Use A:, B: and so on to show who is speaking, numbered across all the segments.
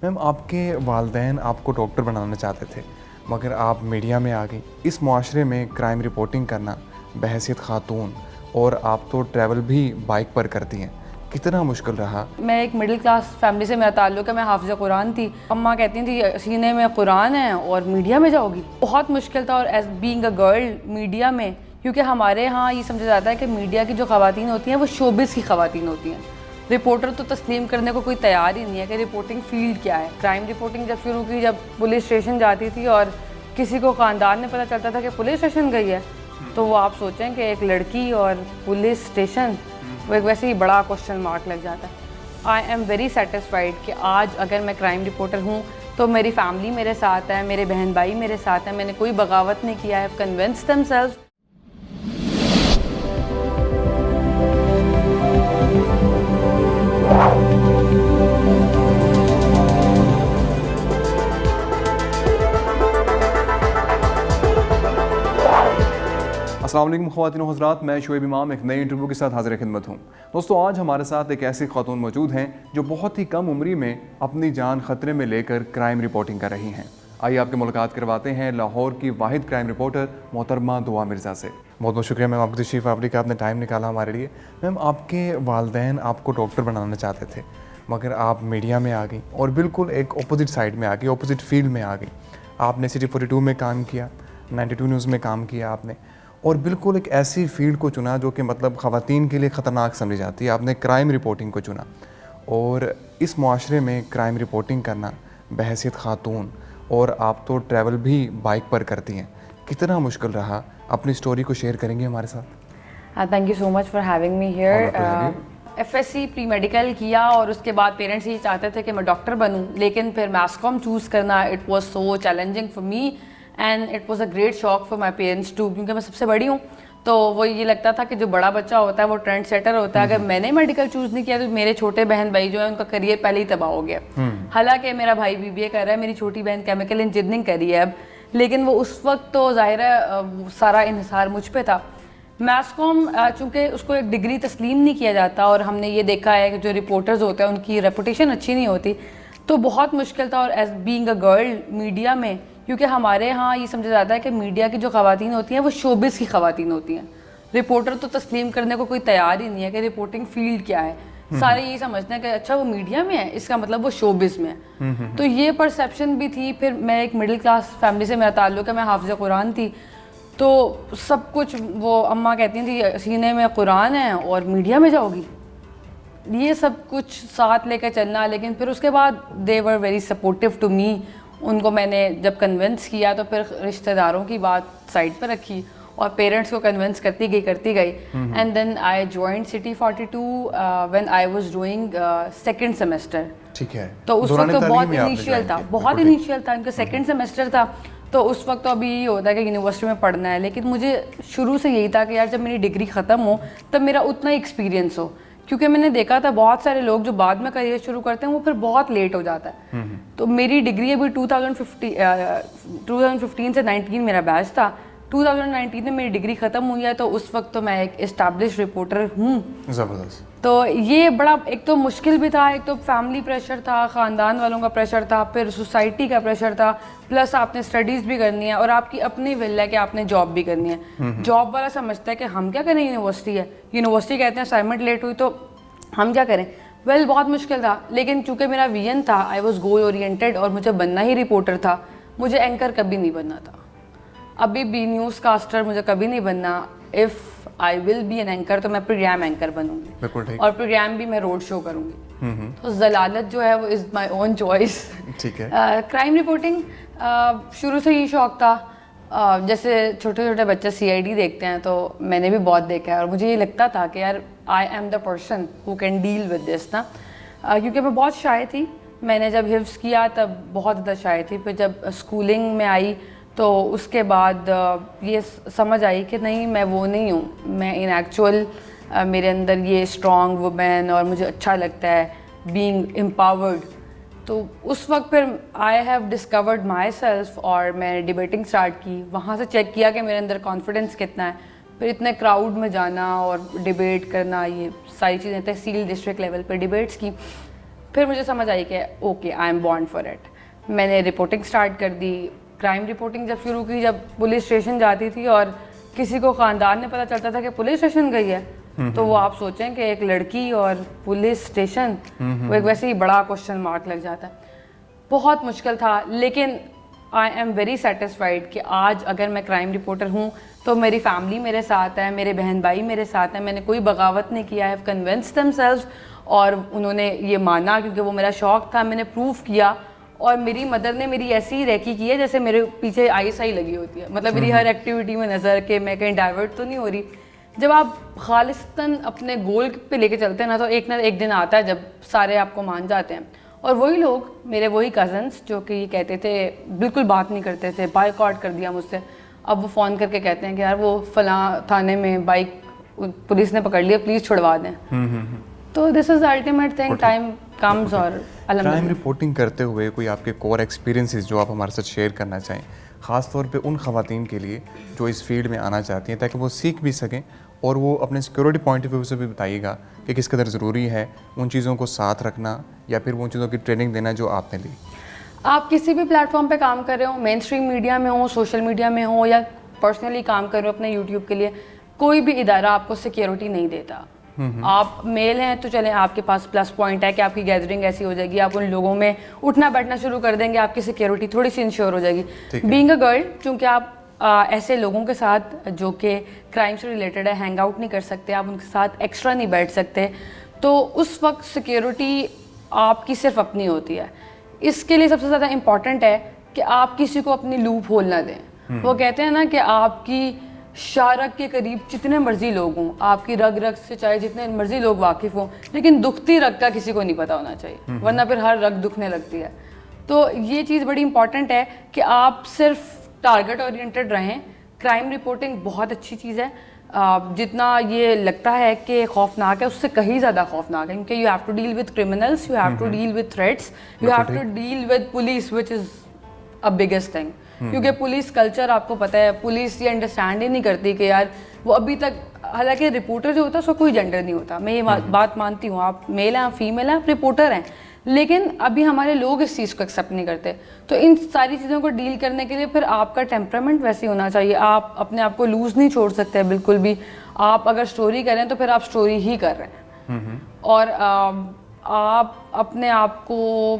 A: میم آپ کے والدین آپ کو ڈاکٹر بنانا چاہتے تھے مگر آپ میڈیا میں آ گئی. اس معاشرے میں کرائم رپورٹنگ کرنا بحیثیت خاتون اور آپ تو ٹریول بھی بائک پر کرتی ہیں, کتنا مشکل رہا؟
B: میں ایک مڈل کلاس فیملی سے میرا تعلق ہے. میں حافظ قرآن تھی. اماں کہتی تھی سینے میں قرآن ہے اور میڈیا میں جاؤ گی. بہت مشکل تھا. اور as being a girl media میں, کیونکہ ہمارے ہاں یہ سمجھا جاتا ہے کہ میڈیا کی جو خواتین ہوتی ہیں وہ شوبز کی خواتین ہوتی ہیں. رپورٹر تو تسلیم کرنے کو کوئی تیار ہی نہیں ہے کہ رپورٹنگ فیلڈ کیا ہے. کرائم رپورٹنگ جب شروع کی, جب پولیس اسٹیشن جاتی تھی اور کسی کو خاندان میں پتہ چلتا تھا کہ پولیس اسٹیشن گئی ہے, تو وہ آپ سوچیں کہ ایک لڑکی اور پولیس اسٹیشن, وہ ایک ویسے ہی بڑا کوشچن مارک لگ جاتا ہے. آئی ایم ویری سیٹسفائیڈ کہ آج اگر میں کرائم رپورٹر ہوں تو میری فیملی میرے ساتھ ہے, میرے بہن بھائی میرے ساتھ ہیں. میں نے کوئی بغاوت نہیں کیا ہے. Convince themselves.
A: السلام علیکم خواتین و حضرات, میں شعیب امام ایک نئی انٹرویو کے ساتھ حاضر خدمت ہوں. دوستو آج ہمارے ساتھ ایک ایسی خاتون موجود ہیں جو بہت ہی کم عمری میں اپنی جان خطرے میں لے کر کرائم رپورٹنگ کر رہی ہیں. آئیے آپ کی ملاقات کرواتے ہیں لاہور کی واحد کرائم رپورٹر محترمہ دعا مرزا سے. بہت بہت شکریہ میم آپ کی تشریف آوری کا, آپ نے ٹائم نکالا ہمارے لیے. میم آپ کے والدین آپ کو ڈاکٹر بنانا چاہتے تھے مگر آپ میڈیا میں آ گئی اور بالکل ایک اپوزٹ سائڈ میں آ گئی, اپوزٹ فیلڈ میں آ گئی. آپ نے سٹی 42 میں کام کیا, 92 نیوز میں کام کیا آپ نے, اور بالکل ایک ایسی فیلڈ کو چنا جو کہ مطلب خواتین کے لیے خطرناک سمجھی جاتی ہے. آپ نے کرائم رپورٹنگ کو چنا, اور اس معاشرے میں کرائم رپورٹنگ کرنا بحیثیت خاتون, اور آپ تو ٹریول بھی بائک پر کرتی ہیں, کتنا مشکل رہا؟ اپنی سٹوری کو شیئر کریں گے ہمارے ساتھ؟
B: Thank you so much for having me here. F S C pre medical کیا اور اس کے بعد پیرنٹس یہ چاہتے تھے کہ میں ڈاکٹر بنوں, لیکن پھر میس کام چوز کرنا it was so challenging for me and it was a great shock for my parents too, کیونکہ میں سب سے بڑی ہوں. تو وہ یہ لگتا تھا کہ جو بڑا بچہ ہوتا ہے وہ ٹرینڈ سیٹر ہوتا ہے. اگر میں نے میڈیکل چوز نہیں کیا تو میرے چھوٹے بہن بھائی جو ہیں ان کا کریئر پہلے ہی تباہ ہو گیا. حالانکہ میرا بھائی بی بی اے کر رہا ہے, میری چھوٹی بہن کیمیکل انجینئرنگ کری ہے اب, لیکن وہ اس وقت تو ظاہر ہے سارا انحصار مجھ پہ تھا. میس کام چونکہ اس کو ایک ڈگری تسلیم نہیں کیا جاتا, اور ہم نے یہ دیکھا ہے کہ جو رپورٹرز ہوتے ہیں ان کی ریپوٹیشن اچھی نہیں ہوتی, تو بہت مشکل تھا. اور as being a girl media میں, کیونکہ ہمارے ہاں یہ سمجھا جاتا ہے کہ میڈیا کی جو خواتین ہوتی ہیں وہ شوبز کی خواتین ہوتی ہیں. رپورٹر تو تسلیم کرنے کو کوئی تیار ہی نہیں ہے کہ رپورٹنگ فیلڈ کیا ہے. سارے یہی سمجھتے ہیں کہ اچھا وہ میڈیا میں ہے, اس کا مطلب وہ شوبز میں ہے. تو یہ پرسیپشن بھی تھی. پھر میں ایک مڈل کلاس فیملی سے میرا تعلق ہے. میں حافظ قرآن تھی, تو سب کچھ وہ اماں کہتی تھی سینے میں قرآن ہے اور میڈیا میں جاؤ گی, یہ سب کچھ ساتھ لے کے چلنا. لیکن پھر اس کے بعد they were very supportive to me. ان کو میں نے جب کنونس کیا تو پھر رشتہ داروں کی بات سائڈ پہ رکھی اور پیرنٹس کو کنونس کرتی گئی. And then I joined City 42 when I was doing second semester.
A: ٹھیک ہے,
B: تو اس وقت تو بہت انیشیل تھا, بہت انیشیل تھا. ان کا سیکنڈ سیمسٹر تھا, تو اس وقت تو ابھی یہ ہوتا ہے کہ یونیورسٹی میں پڑھنا ہے. لیکن مجھے شروع سے یہی تھا کہ یار جب میری ڈگری ختم ہو تب میرا اتنا ہی ایکسپیرینس ہو, کیونکہ میں نے دیکھا تھا بہت سارے لوگ جو بعد میں کریئر شروع کرتے ہیں وہ پھر بہت لیٹ ہو جاتا ہے. تو میری ڈگری ابھی 2015 سے 19 میرا بیچ تھا. 2019 میں میری ڈگری ختم ہوئی ہے, تو اس وقت تو میں ایک اسٹیبلش رپورٹر ہوں.
A: زبردست.
B: تو یہ بڑا ایک تو مشکل بھی تھا, ایک تو فیملی پریشر تھا, خاندان والوں کا پریشر تھا, پھر سوسائٹی کا پریشر تھا, پلس آپ نے اسٹڈیز بھی کرنی ہے اور آپ کی اپنی ول ہے کہ آپ نے جاب بھی کرنی ہے. جاب والا سمجھتا ہے کہ ہم کیا کریں, یونیورسٹی ہے, یونیورسٹی کہتے ہیں اسائنمنٹ لیٹ ہوئی تو ہم کیا کریں. ویل بہت مشکل تھا, لیکن چونکہ میرا ویژن تھا, آئی واز گول اورینٹیڈ, اور مجھے بننا ہی رپورٹر تھا. مجھے اینکر کبھی نہیں بننا تھا, ابھی بھی نیوز کاسٹر مجھے کبھی نہیں بننا. If I will be an anchor تو میں پروگرام اینکر بنوں گی, اور پروگرام بھی میں روڈ شو کروں گی. تو ضلالت جو ہے وہ از مائی اون چوائس.
A: ٹھیک ہے.
B: کرائم رپورٹنگ شروع سے ہی شوق تھا. جیسے چھوٹے چھوٹے بچے سی آئی ڈی دیکھتے ہیں تو میں نے بھی بہت دیکھا ہے, اور مجھے یہ لگتا تھا کہ یار I am the person who can deal with this نا, کیونکہ میں بہت شائع تھی. میں نے جب حفظ کیا تب بہت زیادہ شائع تھی. پھر جب اسکولنگ میں آئی تو اس کے بعد یہ سمجھ آئی کہ نہیں میں وہ نہیں ہوں, میں ان ایکچوئل میرے اندر یہ اسٹرانگ وومین, اور مجھے اچھا لگتا ہے بینگ امپاورڈ. تو اس وقت پھر I have discovered my self, اور میں ڈبیٹنگ اسٹارٹ کی. وہاں سے چیک کیا کہ میرے اندر کانفیڈنس کتنا ہے. پھر اتنے کراؤڈ میں جانا اور ڈبیٹ کرنا, یہ ساری چیزیں تحصیل ڈسٹرکٹ لیول پہ ڈبیٹس کی. پھر مجھے سمجھ آئی کہ okay I am born for it. میں نے رپورٹنگ اسٹارٹ کر دی. کرائم رپورٹنگ جب شروع کی, جب پولیس اسٹیشن جاتی تھی اور کسی کو خاندان میں پتہ چلتا تھا کہ پولیس اسٹیشن گئی ہے, تو وہ آپ سوچیں کہ ایک لڑکی اور پولیس اسٹیشن, وہ ایک ویسے ہی بڑا کوشچن مارک لگ جاتا ہے. بہت مشکل تھا, لیکن آئی ایم ویری سیٹسفائڈ کہ آج اگر میں کرائم رپورٹر ہوں تو میری فیملی میرے ساتھ ہے, میرے بہن بھائی میرے ساتھ ہیں, میں نے کوئی بغاوت نہیں کیا. I have convince themselves, اور انہوں نے یہ مانا کیونکہ وہ میرا شوق تھا, میں نے پروف کیا. اور میری مدر نے میری ایسی ریکی کی ہے جیسے میرے پیچھے ISI لگی ہوتی ہے, مطلب میری ہر ایکٹیویٹی میں نظر کہ میں کہیں ڈائیورٹ تو نہیں ہو رہی. جب آپ خالصتاً اپنے گول پہ لے کے چلتے ہیں نا, تو ایک نہ ایک دن آتا ہے جب سارے آپ کو مان جاتے ہیں. اور وہی لوگ, میرے وہی کزنس جو کہ یہ کہتے تھے, بالکل بات نہیں کرتے تھے, بائیکاٹ کر دیا مجھ سے, اب وہ فون کر کے کہتے ہیں کہ یار وہ فلاں تھانے میں بائک پولیس نے پکڑ لیا, پلیز چھڑوا دیں. تو دس از الٹیمیٹ تھنگ, ٹائم کمز. اور
A: کرائم رپورٹنگ کرتے ہوئے کوئی آپ کے کور ایکسپیرینسز جو آپ ہمارے ساتھ شیئر کرنا چاہیں, خاص طور پہ ان خواتین کے لیے جو اس فیلڈ میں آنا چاہتی ہیں, تاکہ وہ سیکھ بھی سکیں, اور وہ اپنے سیکورٹی پوائنٹ آف ویو سے بھی بتائیے گا کہ کس قدر ضروری ہے ان چیزوں کو ساتھ رکھنا یا پھر ان چیزوں کی ٹریننگ دینا جو آپ نے لی.
B: آپ کسی بھی پلیٹ فارم پہ کام کر رہے ہوں, مین اسٹریم میڈیا میں ہوں, سوشل میڈیا میں ہوں, یا پرسنلی کام کر رہے ہو اپنے یوٹیوب کے لیے, کوئی بھی ادارہ آپ کو سیکیورٹی نہیں دیتا. آپ میل ہیں تو چلیں آپ کے پاس پلس پوائنٹ ہے کہ آپ کی گیدرنگ ایسی ہو جائے گی, آپ ان لوگوں میں اٹھنا بیٹھنا شروع کر دیں گے, آپ کی سیکیورٹی تھوڑی سی انشور ہو جائے گی. بینگ اے گرل, چونکہ آپ ایسے لوگوں کے ساتھ جو کہ کرائم سے ریلیٹڈ ہے ہینگ آؤٹ نہیں کر سکتے, آپ ان کے ساتھ ایکسٹرا نہیں بیٹھ سکتے, تو اس وقت سیکیورٹی آپ کی صرف اپنی ہوتی ہے. اس کے لیے سب سے زیادہ امپورٹنٹ ہے کہ آپ کسی کو اپنی لوپ ہول نہ دیں. وہ کہتے ہیں نا کہ آپ کی شارک کے قریب جتنے مرضی لوگ ہوں, آپ کی رگ رگ سے چاہے جتنے مرضی لوگ واقف ہوں, لیکن دکھتی رگ کا کسی کو نہیں پتہ ہونا چاہیے, ورنہ پھر ہر رگ دکھنے لگتی ہے. تو یہ چیز بڑی امپورٹنٹ ہے کہ آپ صرف ٹارگٹ اورینٹڈ رہیں. کرائم رپورٹنگ بہت اچھی چیز ہے, جتنا یہ لگتا ہے کہ خوفناک ہے اس سے کہیں زیادہ خوفناک ہے, کیونکہ you have to deal with criminals, you have to deal with threats, you have to deal with police which is a biggest thing. کیونکہ پولیس کلچر آپ کو پتہ ہے, پولیس یہ انڈرسٹینڈ ہی نہیں کرتی کہ یار وہ ابھی تک, حالانکہ رپورٹر جو ہوتا ہے اس کا کوئی جینڈر نہیں ہوتا, میں یہ بات مانتی ہوں, آپ میل ہیں, آپ فیمیل ہیں, آپ رپورٹر ہیں, لیکن ابھی ہمارے لوگ اس چیز کو ایکسیپٹ نہیں کرتے. تو ان ساری چیزوں کو ڈیل کرنے کے لیے پھر آپ کا ٹیمپرامنٹ ویسے ہونا چاہیے, آپ اپنے آپ کو لوز نہیں چھوڑ سکتے بالکل بھی. آپ اگر اسٹوری کریں تو پھر آپ اسٹوری ہی کر رہے ہیں, اور آپ اپنے آپ کو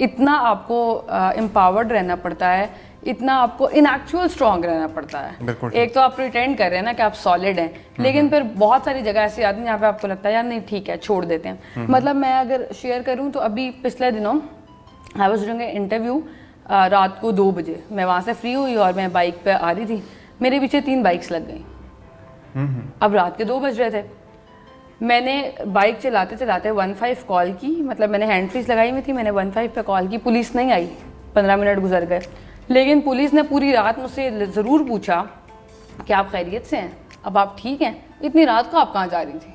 B: اتنا آپ کو امپاورڈ رہنا پڑتا ہے, اتنا آپ کو ان ایکچوئل اسٹرانگ رہنا پڑتا ہے. ایک تو آپ پریٹینڈ کر رہے ہیں نا کہ آپ سالڈ ہیں, لیکن پھر بہت ساری جگہ ایسی آتی ہیں جہاں پہ آپ کو لگتا ہے یار نہیں ٹھیک ہے چھوڑ دیتے ہیں. مطلب میں اگر شیئر کروں تو ابھی پچھلے دنوں آئی واز ڈوئنگ اے انٹرویو, رات کو 2 بجے میں وہاں سے فری ہوئی اور میں بائک پہ آ رہی تھی, میرے پیچھے 3 بائکس لگ گئیں. اب رات کے 2 بج رہے تھے, میں نے بائک چلاتے چلاتے 15 کال کی, مطلب میں نے ہینڈ فریز لگائی ہوئی تھی, میں نے 15 پہ کال کی, پولیس نہیں آئی, 15 منٹ گزر گئے, لیکن پولیس نے پوری رات مجھ سے ضرور پوچھا کہ آپ خیریت سے ہیں, اب آپ ٹھیک ہیں, اتنی رات کو آپ کہاں جا رہی تھی.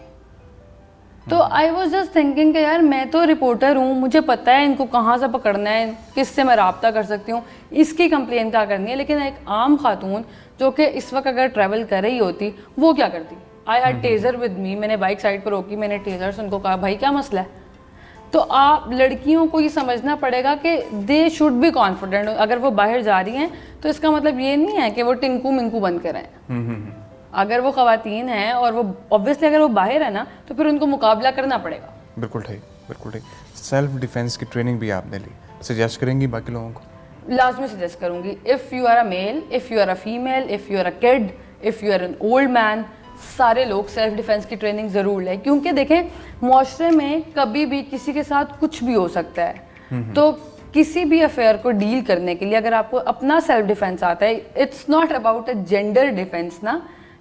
B: تو آئی واز جسٹ تھنکنگ کہ یار میں تو رپورٹر ہوں, مجھے پتہ ہے ان کو کہاں سے پکڑنا ہے, کس سے میں رابطہ کر سکتی ہوں, اس کی کمپلین کیا کرنی ہے. لیکن ایک عام خاتون جو کہ اس وقت اگر ٹریول کر رہی ہوتی, وہ کیا کرتی. I had teaser with me, میں نے بائک سائڈ پر روکی, میں نے ٹیزر سے ان کو کہا بھائی کیا مسئلہ ہے. تو آپ لڑکیوں کو یہ سمجھنا پڑے گا کہ دے شوڈ بی کانفیڈنٹ. اگر وہ باہر جا رہی ہیں تو اس کا مطلب یہ نہیں ہے کہ وہ ٹنکو منکو بن کے رہیں. اگر وہ خواتین ہیں اور وہ اوبویسلی اگر وہ باہر ہے نا, تو پھر ان کو مقابلہ کرنا پڑے گا.
A: بالکل ٹھیک, بالکل ٹھیک. سیلف ڈیفینس کی ٹریننگ بھی آپ نے لی, سجیسٹ کریں گی باقی لوگوں کو؟
B: لازمی سجیسٹ کروں گی. If you are a male, if you are a female, if you are a kid, if you are an old man, سارے لوگ سیلف ڈیفینس کی ٹریننگ ضرور لیں. کیونکہ دیکھیں معاشرے میں کبھی بھی کسی کے ساتھ کچھ بھی ہو سکتا ہے, تو کسی بھی افیئر کو ڈیل کرنے کے لیے اگر آپ کو اپنا سیلف ڈیفینس آتا ہے, it's not about a gender defence نا,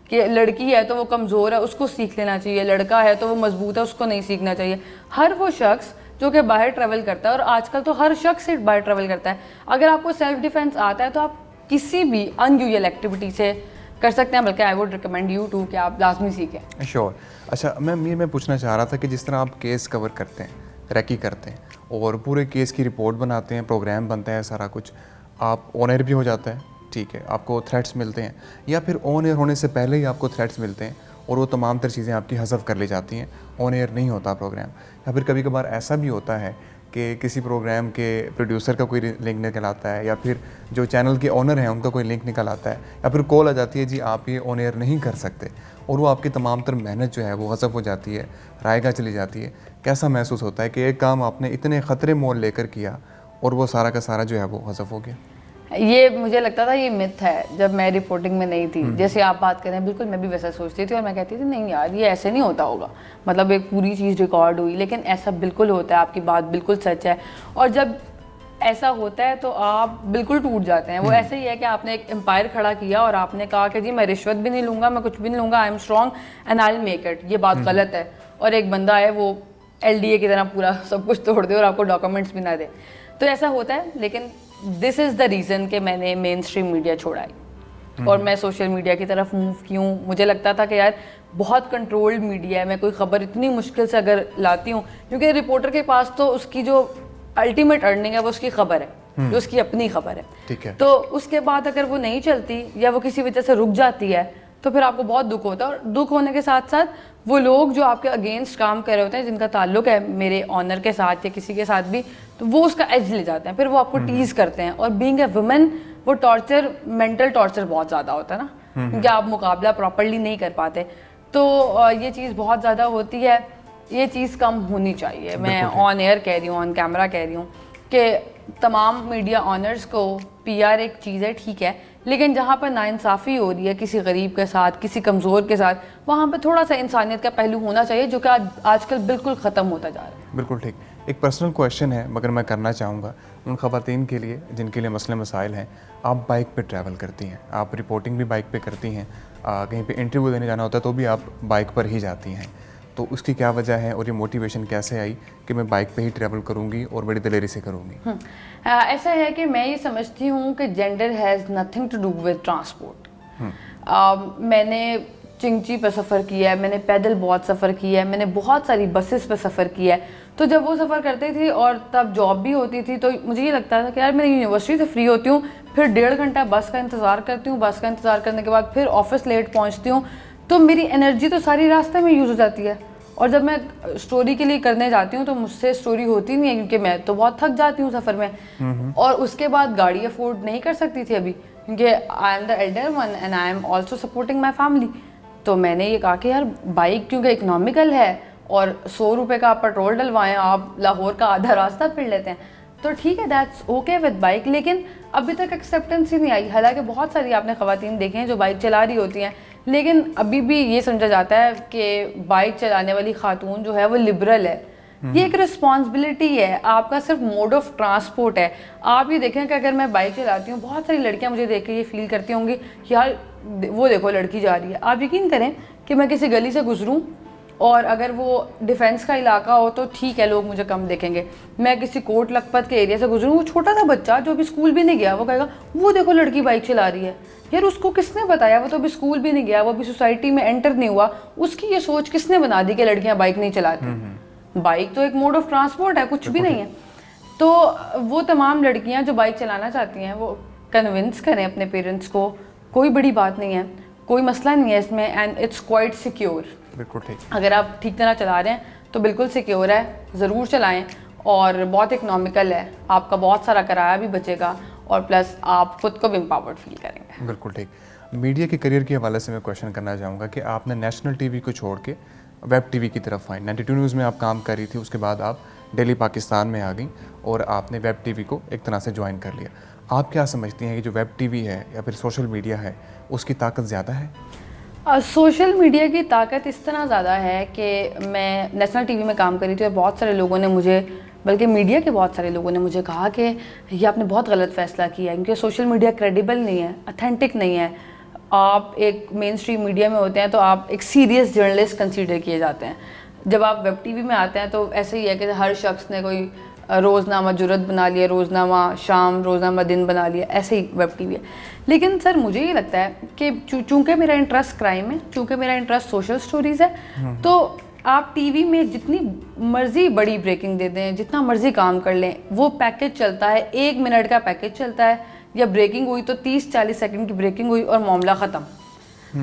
B: کہ لڑکی ہے تو وہ کمزور ہے اس کو سیکھ لینا چاہیے, لڑکا ہے تو وہ مضبوط ہے اس کو نہیں سیکھنا چاہیے. ہر وہ شخص جو کہ باہر ٹریول کرتا ہے, اور آج کل تو ہر شخص باہر ٹریول کرتا ہے, اگر آپ کو سیلف ڈیفینس آتا ہے تو آپ کسی بھی ان یوزل ایکٹیویٹی سے کر سکتے ہیں. بلکہ I would recommend you to کہ آپ لازمی سیکھیں.
A: شیور. اچھا میں پوچھنا چاہ رہا تھا کہ جس طرح آپ کیس کور کرتے ہیں, ریکی کرتے ہیں اور پورے کیس کی رپورٹ بناتے ہیں, پروگرام بنتا ہے, سارا کچھ آپ آن ایئر بھی ہو جاتا ہے, ٹھیک ہے, آپ کو تھریٹس ملتے ہیں, یا پھر آن ایئر ہونے سے پہلے ہی آپ کو تھریٹس ملتے ہیں, اور وہ تمام تر چیزیں آپ کی حذف کر لی جاتی ہیں, آن ایئر نہیں ہوتا پروگرام. یا پھر کبھی کبھار ایسا بھی ہوتا ہے کہ کسی پروگرام کے پروڈیوسر کا کوئی لنک نکل آتا ہے, یا پھر جو چینل کے اونر ہیں ان کا کوئی لنک نکل آتا ہے, یا پھر کال آ جاتی ہے جی آپ یہ آن ایئر نہیں کر سکتے, اور وہ آپ کی تمام تر محنت جو ہے وہ حذف ہو جاتی ہے, رائے گاہ چلی جاتی ہے. کیسا محسوس ہوتا ہے کہ ایک کام آپ نے اتنے خطرے مول لے کر کیا اور وہ سارا کا سارا جو ہے وہ حذف ہو گیا؟
B: یہ مجھے لگتا تھا یہ مت ہے جب میں رپورٹنگ میں نہیں تھی. جیسے آپ بات کریں بالکل میں بھی ویسا سوچتی تھی, اور میں کہتی تھی نہیں یار یہ ایسے نہیں ہوتا ہوگا, مطلب ایک پوری چیز ریکارڈ ہوئی, لیکن ایسا بالکل ہوتا ہے, آپ کی بات بالکل سچ ہے. اور جب ایسا ہوتا ہے تو آپ بالکل ٹوٹ جاتے ہیں. وہ ایسے ہی ہے کہ آپ نے ایک امپائر کھڑا کیا اور آپ نے کہا کہ جی میں رشوت بھی نہیں لوں گا, میں کچھ بھی نہیں لوں گا, I am strong and I will make it. یہ بات غلط ہے. اور ایک بندہ ہے وہ LDA کی طرح پورا سب کچھ توڑ دے اور آپ کو ڈاکومنٹس بھی نہ دے. تو ایسا ہوتا ہے, لیکن دس از دا ریزن کہ میں نے مین اسٹریم میڈیا چھوڑائی اور میں سوشل میڈیا کی طرف موو کیوں. مجھے لگتا تھا کہ یار بہت کنٹرولڈ میڈیا ہے, میں کوئی خبر اتنی مشکل سے اگر لاتی ہوں, کیونکہ رپورٹر کے پاس تو اس کی جو الٹیمیٹ ارننگ ہے وہ اس کی خبر ہے, جو اس کی اپنی خبر ہے.
A: ٹھیک ہے.
B: تو اس کے بعد اگر وہ نہیں چلتی یا وہ کسی وجہ سے رک جاتی ہے تو پھر آپ کو بہت دکھ ہوتا ہے. اور دکھ ہونے کے ساتھ ساتھ وہ لوگ جو آپ کے اگینسٹ کام کر رہے ہوتے ہیں, جن کا تعلق ہے میرے آنر کے ساتھ یا کسی کے ساتھ بھی, تو وہ اس کا ایج لے جاتے ہیں, پھر وہ آپ کو ٹیز کرتے ہیں. اور بینگ اے وومن وہ ٹارچر, مینٹل ٹارچر بہت زیادہ ہوتا ہے نا, کیونکہ آپ مقابلہ پراپرلی نہیں کر پاتے. تو یہ چیز بہت زیادہ ہوتی ہے. یہ چیز کم ہونی چاہیے. میں آن ایئر کہہ رہی ہوں, آن کیمرہ کہہ رہی ہوں کہ تمام میڈیا آنرز کو PR ایک چیز ہے, ٹھیک ہے, لیکن جہاں پر ناانصافی ہو رہی ہے کسی غریب کے ساتھ, کسی کمزور کے ساتھ, وہاں پہ تھوڑا سا انسانیت کا پہلو ہونا چاہیے, جو کہ آج کل بالکل ختم ہوتا جا رہا ہے.
A: بالکل ٹھیک. ایک پرسنل کویشچن ہے مگر میں کرنا چاہوں گا ان خواتین کے لیے جن کے لیے مسئلے مسائل ہیں. آپ بائک پہ ٹریول کرتی ہیں, آپ رپورٹنگ بھی بائک پہ کرتی ہیں, کہیں پہ انٹرویو دینے جانا ہوتا ہے تو بھی آپ بائک پر ہی جاتی ہیں, تو اس کی کیا وجہ ہے اور یہ موٹیویشن کیسے آئی کہ میں بائک پہ ہی ٹریول کروں گی اور بڑی دلیری سے کروں گی؟
B: ایسا ہے کہ میں یہ سمجھتی ہوں کہ gender has nothing to do with transport. میں نے چنگچی پہ سفر کیا ہے, میں نے پیدل بہت سفر کیا ہے, میں نے بہت ساری بسز پہ سفر کیا ہے. تو جب وہ سفر کرتی تھی اور تب جاب بھی ہوتی تھی تو مجھے یہ لگتا تھا کہ یار میں یونیورسٹی سے فری ہوتی ہوں, پھر 1.5 گھنٹہ بس کا انتظار کرتی ہوں, بس کا انتظار کرنے کے بعد پھر آفس لیٹ پہنچتی ہوں, تو میری انرجی تو ساری راستے میں یوز ہو جاتی ہے. اور جب میں اسٹوری کے لیے کرنے جاتی ہوں تو مجھ سے اسٹوری ہوتی نہیں ہے, کیونکہ میں تو بہت تھک جاتی ہوں سفر میں. اور اس کے بعد گاڑی افورڈ نہیں کر سکتی تھی ابھی, کیونکہ آئی am the elder one and I am also supporting my family. تو میں نے یہ کہا کہ یار بائک کیونکہ اکنامیکل ہے اور 100 روپے کا آپ پیٹرول ڈلوائیں, آپ لاہور کا آدھا راستہ پھر لیتے ہیں, تو ٹھیک ہے دیٹس اوکے ود بائک. لیکن ابھی تک ایکسیپٹنس ہی نہیں آئی. حالانکہ بہت ساری آپ نے خواتین دیکھیں ہیں جو بائک چلا رہی ہوتی ہیں, لیکن ابھی بھی یہ سمجھا جاتا ہے کہ بائک چلانے والی خاتون جو ہے وہ لبرل ہے. یہ ایک رسپانسبلٹی ہے, آپ کا صرف موڈ آف ٹرانسپورٹ ہے. آپ یہ دیکھیں کہ اگر میں بائک چلاتی ہوں, بہت ساری لڑکیاں مجھے دیکھ کے یہ فیل کرتی ہوں گی کہ یار وہ دیکھو لڑکی جا رہی ہے. آپ یقین کریں کہ میں کسی گلی سے گزروں اور اگر وہ ڈیفینس کا علاقہ ہو تو ٹھیک ہے لوگ مجھے کم دیکھیں گے. میں کسی کوٹ لکھپت کے ایریا سے گزروں, وہ چھوٹا سا بچہ جو ابھی اسکول بھی نہیں گیا وہ کہے گا وہ دیکھو لڑکی بائک چلا رہی ہے. یار اس کو کس نے بتایا, وہ تو ابھی اسکول بھی نہیں گیا, وہ ابھی سوسائٹی میں انٹر نہیں ہوا, اس کی یہ سوچ کس نے بنا دی کہ لڑکیاں بائک نہیں چلاتی؟ بائک تو ایک موڈ آف ٹرانسپورٹ ہے, کچھ بھی نہیں ہے. تو وہ تمام لڑکیاں جو بائک چلانا چاہتی ہیں وہ کنونس کریں اپنے پیرنٹس کو, کوئی بڑی بات نہیں ہے, کوئی مسئلہ نہیں ہے اس میں, اینڈ اٹس کوائٹ سیکیور.
A: بالکل ٹھیک.
B: اگر آپ ٹھیک طرح چلا رہے ہیں تو بالکل سیکیور ہے, ضرور چلائیں, اور بہت اکنامیکل ہے, آپ کا بہت سارا کرایہ بھی بچے گا, اور پلس آپ خود کو بھی امپاورڈ فیل کریں گے.
A: بالکل ٹھیک. میڈیا کے کریئر کے حوالے سے میں کویشچن کرنا چاہوں گا کہ آپ نے نیشنل ٹی وی کو چھوڑ کے ویب ٹی وی کی طرف آئیں. 92 نیوز میں آپ کام کر رہی تھی, اس کے بعد آپ ڈیلی پاکستان میں آ گئیں اور آپ نے ویب ٹی وی کو ایک طرح سے جوائن کر لیا. آپ کیا سمجھتی ہیں کہ جو ویب ٹی وی ہے یا پھر سوشل میڈیا ہے اس کی طاقت زیادہ ہے؟
B: سوشل میڈیا کی طاقت اس طرح زیادہ ہے کہ میں نیشنل ٹی وی میں کام کری تھی اور بہت سارے لوگوں نے مجھے, بلکہ میڈیا کے بہت سارے لوگوں نے مجھے کہا کہ یہ آپ نے بہت غلط فیصلہ کیا ہے, کیونکہ سوشل میڈیا کریڈیبل نہیں ہے, اتھینٹک نہیں ہے. آپ ایک مین اسٹریم میڈیا میں ہوتے ہیں تو آپ ایک سیریس جرنلسٹ کنسیڈر کیے جاتے ہیں. جب آپ ویب ٹی وی میں آتے ہیں تو ایسے ہی ہے کہ ہر شخص نے کوئی روزنامہ جرت بنا لیا, روزنامہ شام, روزنامہ دن بنا لیا, ایسے ہی ویب ٹی وی ہے. لیکن سر مجھے یہ لگتا ہے کہ چونکہ میرا انٹرسٹ کرائم ہے, چونکہ میرا انٹرسٹ سوشل سٹوریز ہے, تو آپ ٹی وی میں جتنی مرضی بڑی بریکنگ دے دیں, جتنا مرضی کام کر لیں, وہ پیکیج چلتا ہے, 1 منٹ کا پیکیج چلتا ہے, یا بریکنگ ہوئی تو 30-40 سیکنڈ کی بریکنگ ہوئی اور معاملہ ختم.